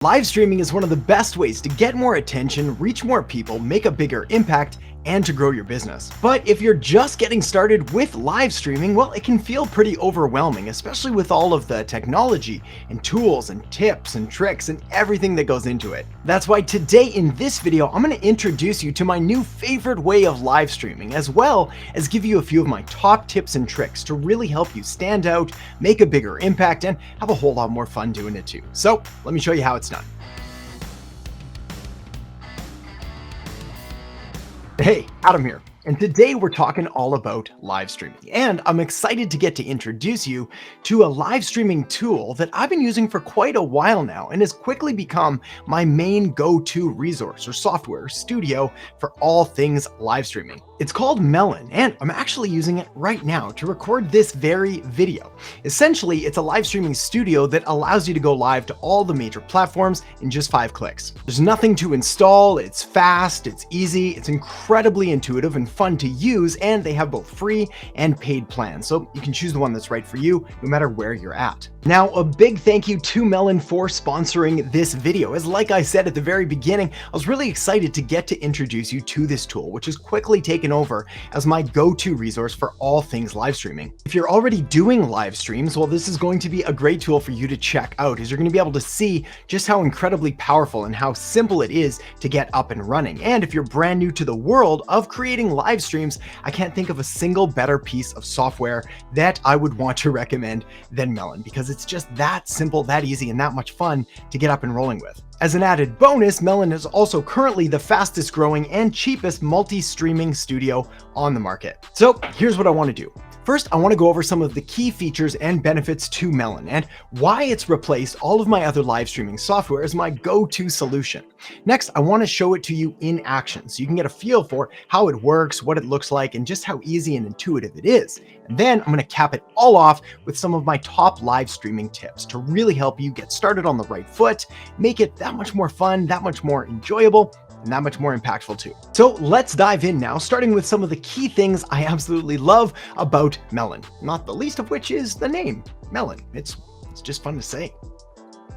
Live streaming is one of the best ways to get more attention, reach more people, make a bigger impact, and to grow your business. But if you're just getting started with live streaming, well, it can feel pretty overwhelming, especially with all of the technology and tools and tips and tricks and everything that goes into it. That's why today in this video, I'm going to introduce you to my new favorite way of live streaming, as well as give you a few of my top tips and tricks to really help you stand out, make a bigger impact, and have a whole lot more fun doing it too. So let me show you how it's done. Hey, Adam here, and today we're talking all about live streaming, and I'm excited to get to introduce you to a live streaming tool that I've been using for quite a while now and has quickly become my main go-to resource or software studio for all things live streaming. It's called Melon, and I'm actually using it right now to record this very video. Essentially, it's a live streaming studio that allows you to go live to all the major platforms in just 5 clicks. There's nothing to install, it's fast, it's easy, it's incredibly intuitive and fun to use, and they have both free and paid plans, so you can choose the one that's right for you no matter where you're at. Now, a big thank you to Melon for sponsoring this video, as like I said at the very beginning, I was really excited to get to introduce you to this tool, which has quickly taken over as my go-to resource for all things live streaming. If you're already doing live streams, well, this is going to be a great tool for you to check out, as you're going to be able to see just how incredibly powerful and how simple it is to get up and running. And if you're brand new to the world of creating live streams, I can't think of a single better piece of software that I would want to recommend than Melon, because it's just that simple, that easy, and that much fun to get up and rolling with. As an added bonus, Melon is also currently the fastest growing and cheapest multi-streaming studio on the market. So here's what I want to do. First, I want to go over some of the key features and benefits to Melon and why it's replaced all of my other live streaming software as my go-to solution. Next, I want to show it to you in action so you can get a feel for how it works, what it looks like, and just how easy and intuitive it is. And then I'm going to cap it all off with some of my top live streaming tips to really help you get started on the right foot, make it that much more fun, that much more enjoyable, and that much more impactful too. So let's dive in now, starting with some of the key things I absolutely love about Melon, not the least of which is the name, Melon. It's just fun to say,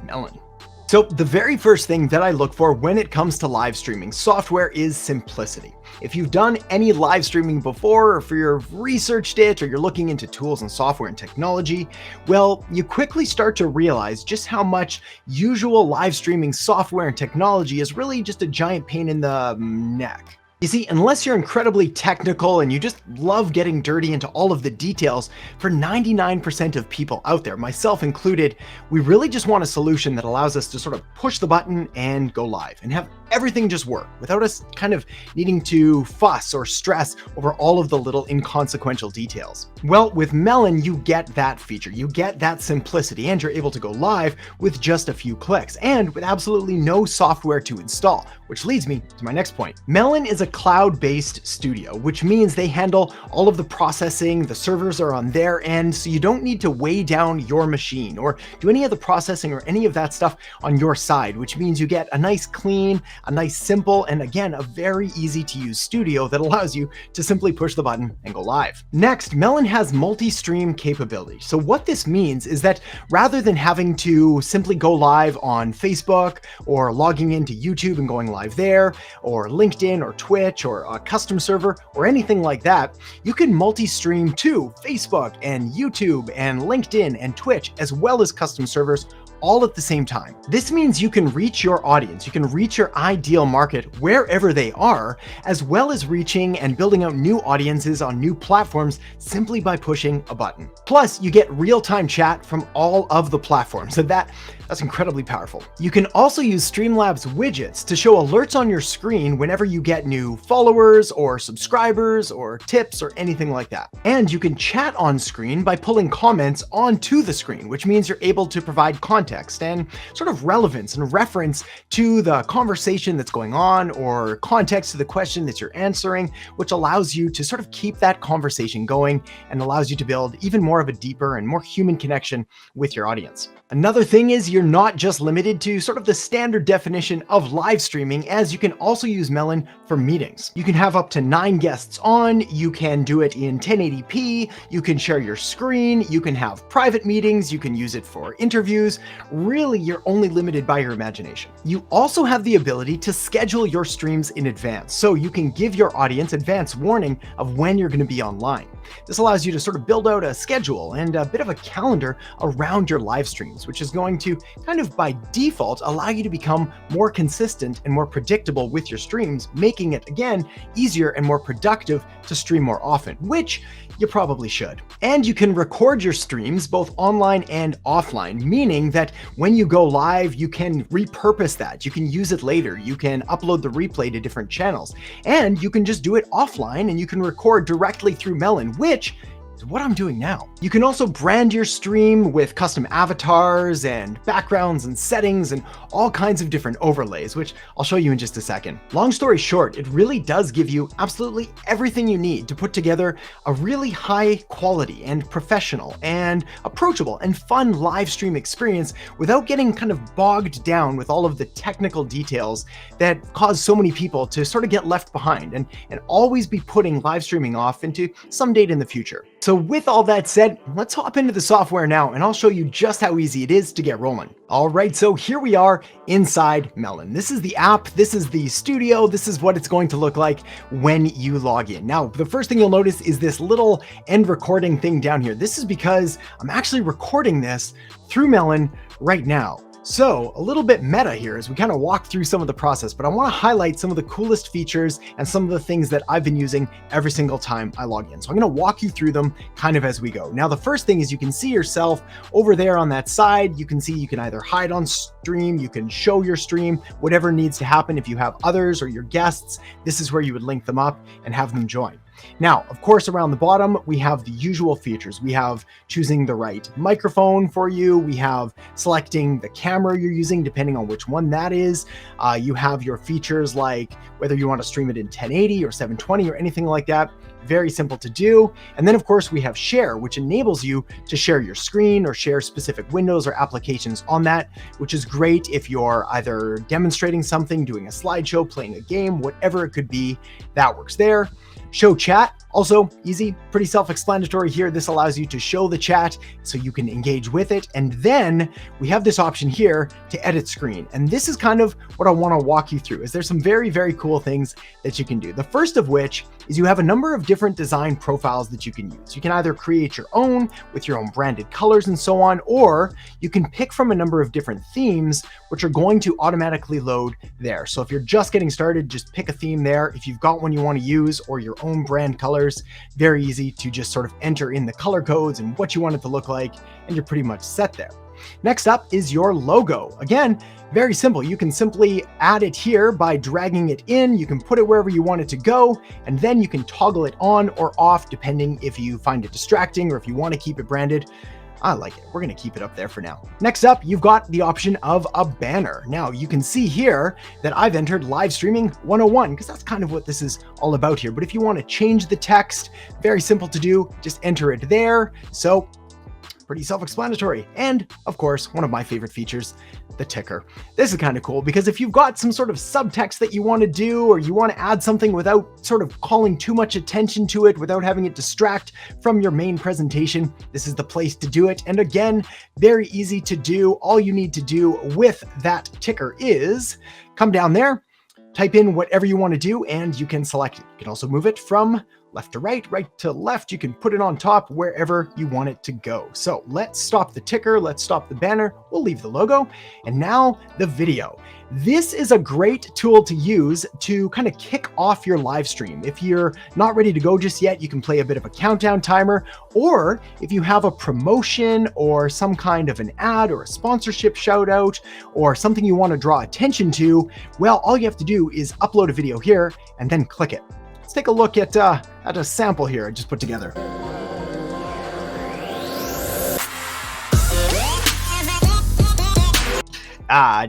Melon. So the very first thing that I look for when it comes to live streaming software is simplicity. If you've done any live streaming before, or if you've researched it, or you're looking into tools and software and technology, well, you quickly start to realize just how much usual live streaming software and technology is really just a giant pain in the neck. You see, unless you're incredibly technical and you just love getting dirty into all of the details, for 99% of people out there, myself included, we really just want a solution that allows us to sort of push the button and go live and have everything just work without us kind of needing to fuss or stress over all of the little inconsequential details. Well, with Melon, you get that feature, you get that simplicity, and you're able to go live with just a few clicks and with absolutely no software to install, which leads me to my next point. Melon is a cloud-based studio, which means they handle all of the processing, the servers are on their end, so you don't need to weigh down your machine or do any of the processing or any of that stuff on your side, which means you get a nice clean, a nice simple, and again, a very easy to use studio that allows you to simply push the button and go live. Next, Melon has multi-stream capability. So what this means is that rather than having to simply go live on Facebook or logging into YouTube and going live there, or LinkedIn or Twitch or a custom server or anything like that, you can multi-stream to Facebook and YouTube and LinkedIn and Twitch, as well as custom servers, all at the same time. This means you can reach your audience, you can reach your ideal market wherever they are, as well as reaching and building out new audiences on new platforms simply by pushing a button. Plus, you get real-time chat from all of the platforms, so that's incredibly powerful. You can also use Streamlabs widgets to show alerts on your screen whenever you get new followers or subscribers or tips or anything like that. And you can chat on screen by pulling comments onto the screen, which means you're able to provide context and sort of relevance and reference to the conversation that's going on or context to the question that you're answering, which allows you to sort of keep that conversation going and allows you to build even more of a deeper and more human connection with your audience. Another thing is you're not just limited to sort of the standard definition of live streaming, as you can also use Melon for meetings. You can have up to 9 guests on, you can do it in 1080p, you can share your screen, you can have private meetings, you can use it for interviews. really you're only limited by your imagination. You also have the ability to schedule your streams in advance, so you can give your audience advance warning of when you're going to be online. This allows you to sort of build out a schedule and a bit of a calendar around your live streams, which is going to kind of by default allow you to become more consistent and more predictable with your streams, making it again easier and more productive to stream more often, which you probably should. And you can record your streams both online and offline, meaning that when you go live, you can repurpose that. You can use it later. You can upload the replay to different channels, and you can just do it offline and you can record directly through Melon, which is what I'm doing now. You can also brand your stream with custom avatars and backgrounds and settings and all kinds of different overlays, which I'll show you in just a second. Long story short, it really does give you absolutely everything you need to put together a really high quality and professional and approachable and fun live stream experience without getting kind of bogged down with all of the technical details that cause so many people to sort of get left behind and always be putting live streaming off into some date in the future. So with all that said, let's hop into the software now and I'll show you just how easy it is to get rolling. All right, so here we are inside Melon. This is the app, this is the studio, this is what it's going to look like when you log in. Now, the first thing you'll notice is this little end recording thing down here. This is because I'm actually recording this through Melon right now. So a little bit meta here as we kind of walk through some of the process, but I want to highlight some of the coolest features and some of the things that I've been using every single time I log in. So I'm going to walk you through them kind of as we go. Now, the first thing is you can see yourself over there on that side. You can see you can either hide on stream, you can show your stream, whatever needs to happen. If you have others or your guests, this is where you would link them up and have them join. Now, of course, around the bottom, we have the usual features. We have choosing the right microphone for you. We have selecting the camera you're using, depending on which one that is. You have your features like whether you want to stream it in 1080 or 720 or anything like that. Very simple to do. And then, of course, we have share, which enables you to share your screen or share specific windows or applications on that, which is great if you're either demonstrating something, doing a slideshow, playing a game, whatever it could be, that works there. Show chat, also easy, pretty self-explanatory here. This allows you to show the chat so you can engage with it. And then we have this option here to edit screen. And this is kind of what I want to walk you through, is there's some very, very cool things that you can do. The first of which is you have a number of different design profiles that you can use. You can either create your own with your own branded colors and so on, or you can pick from a number of different themes, which are going to automatically load there. So if you're just getting started, just pick a theme there. If you've got one you want to use or your own brand colors, very easy to just sort of enter in the color codes and what you want it to look like, and you're pretty much set there. Next up is your logo. Again, very simple. You can simply add it here by dragging it in. You can put it wherever you want it to go, and then you can toggle it on or off depending if you find it distracting or if you want to keep it branded. I like it. We're going to keep it up there for now. Next up, you've got the option of a banner. Now you can see here that I've entered live streaming 101 because that's kind of what this is all about here. But if you want to change the text, very simple to do, just enter it there. So pretty self-explanatory. And of course, one of my favorite features, the ticker. This is kind of cool because if you've got some sort of subtext that you want to do, or you want to add something without sort of calling too much attention to it, without having it distract from your main presentation, this is the place to do it. And again, very easy to do. All you need to do with that ticker is come down there, type in whatever you want to do, and you can select it. You can also move it from left to right, right to left. You can put it on top wherever you want it to go. So let's stop the ticker. Let's stop the banner. We'll leave the logo. And now the video. This is a great tool to use to kind of kick off your live stream. If you're not ready to go just yet, you can play a bit of a countdown timer, or if you have a promotion or some kind of an ad or a sponsorship shout out or something you want to draw attention to, well, all you have to do is upload a video here and then click it. Let's take a look at a sample here I just put together.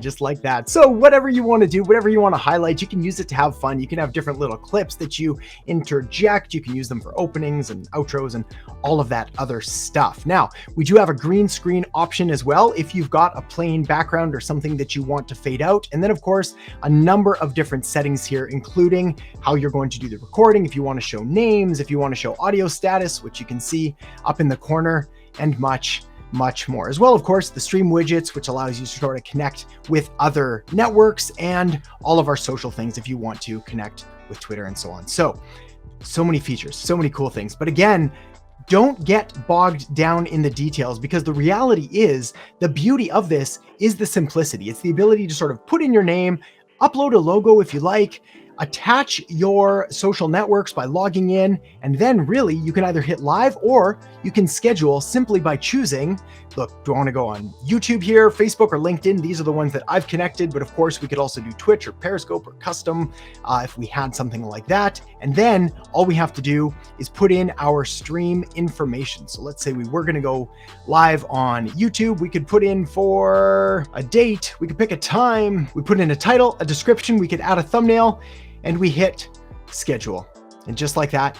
Just like that. So whatever you want to do, whatever you want to highlight, you can use it to have fun. You can have different little clips that you interject. You can use them for openings and outros and all of that other stuff. Now, we do have a green screen option as well if you've got a plain background or something that you want to fade out. And then, of course, a number of different settings here, including how you're going to do the recording, if you want to show names, if you want to show audio status, which you can see up in the corner, and much much more. As well, of course, the stream widgets, which allows you to sort of connect with other networks, and all of our social things if you want to connect with Twitter and so on. So many features, so many cool things. But again, don't get bogged down in the details, because the reality is the beauty of this is the simplicity. It's the ability to sort of put in your name, upload a logo if you like, attach your social networks by logging in, and then really you can either hit live or you can schedule simply by choosing, look, do I want to go on YouTube here, Facebook, or LinkedIn? These are the ones that I've connected, but of course we could also do Twitch or Periscope or custom if we had something like that. And then all we have to do is put in our stream information. So let's say we were going to go live on YouTube. We could put in for a date, we could pick a time, we put in a title, a description, we could add a thumbnail, and we hit schedule. And just like that,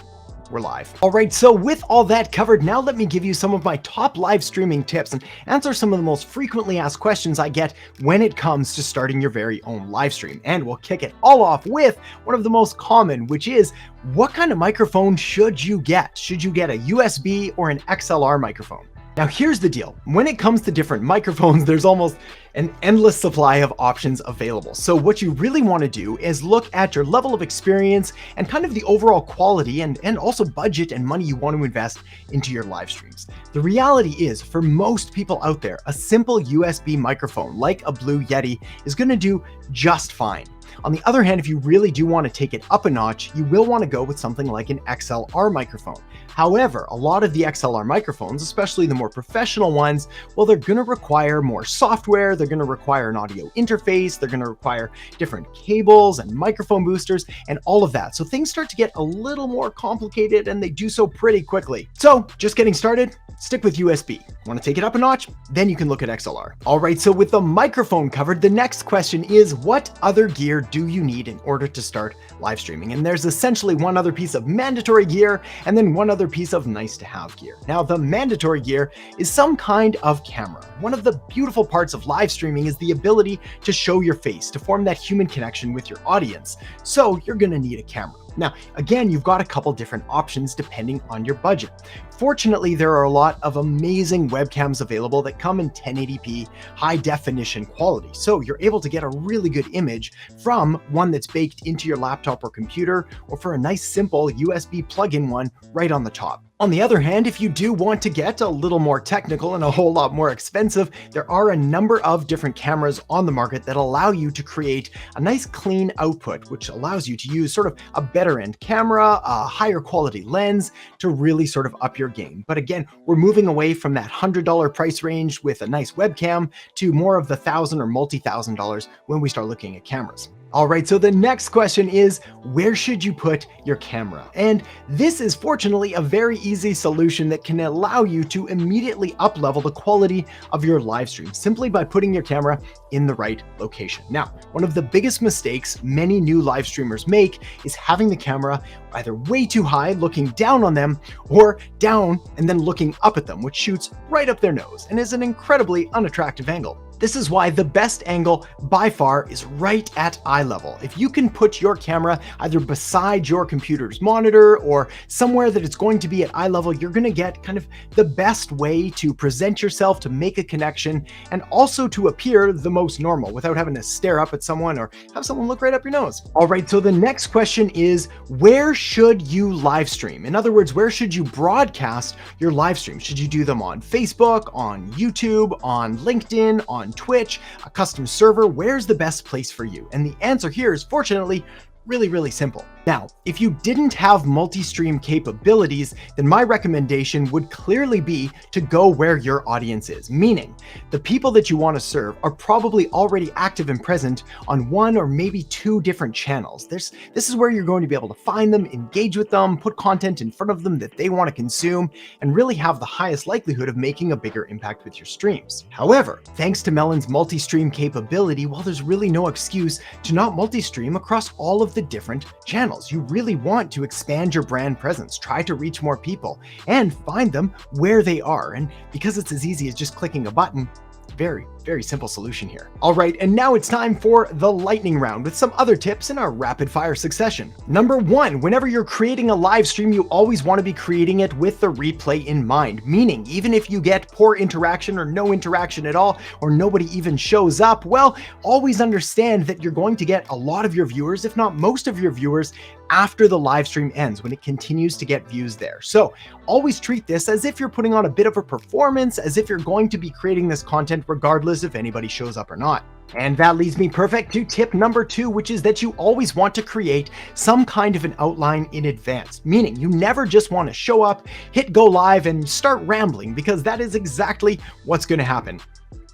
we're live. All right, so with all that covered, now let me give you some of my top live streaming tips and answer some of the most frequently asked questions I get when it comes to starting your very own live stream. And we'll kick it all off with one of the most common, which is, what kind of microphone should you get? Should you get a USB or an XLR microphone? Now, here's the deal. When it comes to different microphones, there's almost an endless supply of options available. So what you really want to do is look at your level of experience and kind of the overall quality and also budget and money you want to invest into your live streams. The reality is, for most people out there, a simple USB microphone like a Blue Yeti is going to do just fine. On the other hand, if you really do want to take it up a notch, you will want to go with something like an XLR microphone. However, a lot of the XLR microphones, especially the more professional ones, well, they're going to require more software, they're going to require an audio interface, they're going to require different cables and microphone boosters and all of that. So things start to get a little more complicated, and they do so pretty quickly. So just getting started, stick with USB. Want to take it up a notch? Then you can look at XLR. All right, so with the microphone covered, the next question is, what other gear do you need in order to start live streaming? And there's essentially one other piece of mandatory gear and then one other piece of nice to have gear. Now, the mandatory gear is some kind of camera. One of the beautiful parts of live streaming is the ability to show your face, to form that human connection with your audience. So you're going to need a camera. Now, again, you've got a couple different options depending on your budget. Fortunately, there are a lot of amazing webcams available that come in 1080p high definition quality. So you're able to get a really good image from one that's baked into your laptop or computer, or for a nice simple USB plug-in one right on the top. On the other hand, if you do want to get a little more technical and a whole lot more expensive, there are a number of different cameras on the market that allow you to create a nice clean output, which allows you to use sort of a better end camera, a higher quality lens to really sort of up your game. But again, we're moving away from that $100 price range with a nice webcam to more of the $1,000 or multi-$1,000 when we start looking at cameras. All right, so the next question is, where should you put your camera? And this is fortunately a very easy solution that can allow you to immediately up-level the quality of your live stream simply by putting your camera in the right location. Now, one of the biggest mistakes many new live streamers make is having the camera either way too high, looking down on them, or down and then looking up at them, which shoots right up their nose and is an incredibly unattractive angle. This is why the best angle by far is right at eye level. If you can put your camera either beside your computer's monitor or somewhere that it's going to be at eye level, you're going to get kind of the best way to present yourself, to make a connection, and also to appear the most normal without having to stare up at someone or have someone look right up your nose. All right, so the next question is, where should you live stream? In other words, where should you broadcast your live stream? Should you do them on Facebook, on YouTube, on LinkedIn, on Twitch, a custom server? Where's the best place for you? And the answer here is fortunately really simple. Now, if you didn't have multi-stream capabilities, then my recommendation would clearly be to go where your audience is, meaning the people that you want to serve are probably already active and present on one or maybe two different channels. This is where you're going to be able to find them, engage with them, put content in front of them that they want to consume, and really have the highest likelihood of making a bigger impact with your streams. However, thanks to Melon's multi-stream capability, well, there's really no excuse to not multi-stream across all of the different channels. You really want to expand your brand presence, try to reach more people, and find them where they are. And because it's as easy as just clicking a button, very Very simple solution here. All right, and now it's time for the lightning round with some other tips in our rapid fire succession. Number one, whenever you're creating a live stream, you always want to be creating it with the replay in mind, meaning even if you get poor interaction or no interaction at all, or nobody even shows up, well, always understand that you're going to get a lot of your viewers, if not most of your viewers, after the live stream ends, when it continues to get views there. So always treat this as if you're putting on a bit of a performance, as if you're going to be creating this content regardless if anybody shows up or not. And that leads me perfect to tip number two, which is that you always want to create some kind of an outline in advance, meaning you never just want to show up, hit go live and start rambling, because that is exactly what's going to happen.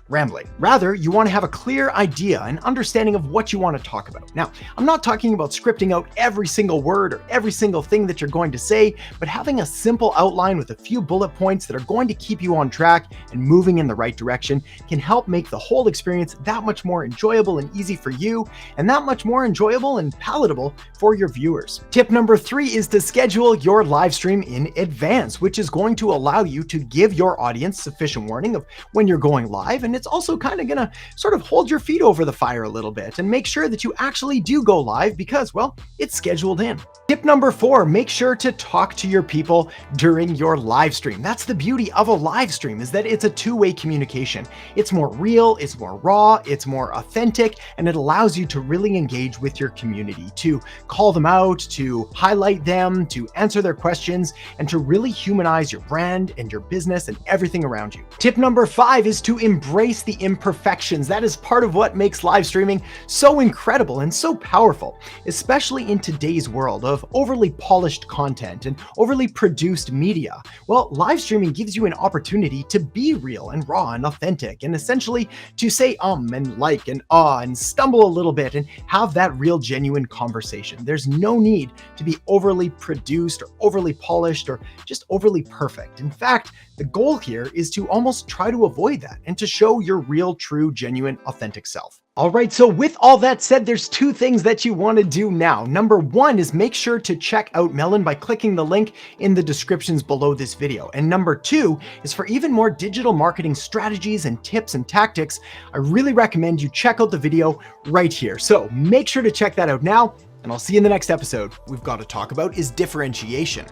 Rambling. Rather, you want to have a clear idea and understanding of what you want to talk about. Now, I'm not talking about scripting out every single word or every single thing that you're going to say, but having a simple outline with a few bullet points that are going to keep you on track and moving in the right direction can help make the whole experience that much more enjoyable and easy for you, and that much more enjoyable and palatable for your viewers. Tip number three is to schedule your live stream in advance, which is going to allow you to give your audience sufficient warning of when you're going live, and it's also kind of gonna sort of hold your feet over the fire a little bit and make sure that you actually do go live because, well, it's scheduled in. Tip number four, make sure to talk to your people during your live stream. That's the beauty of a live stream, is that it's a two-way communication. It's more real, it's more raw, it's more authentic, and it allows you to really engage with your community, to call them out, to highlight them, to answer their questions, and to really humanize your brand and your business and everything around you. Tip number five is to embrace the imperfections. That is part of what makes live streaming so incredible and so powerful, especially in today's world of overly polished content and overly produced media. Well, live streaming gives you an opportunity to be real and raw and authentic, and essentially to say and like and and stumble a little bit and have that real genuine conversation. There's no need to be overly produced or overly polished or just overly perfect. In fact, the goal here is to almost try to avoid that and to show your real, true, genuine, authentic self. All right, so with all that said, there's two things that you want to do now. Number one is make sure to check out Melon by clicking the link in the descriptions below this video. And number two is for even more digital marketing strategies and tips and tactics, I really recommend you check out the video right here. So make sure to check that out now, and I'll see you in the next episode. We've got to talk about is differentiation.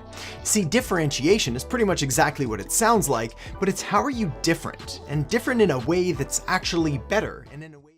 See, differentiation is pretty much exactly what it sounds like, but it's how are you different, and different in a way that's actually better, and in a way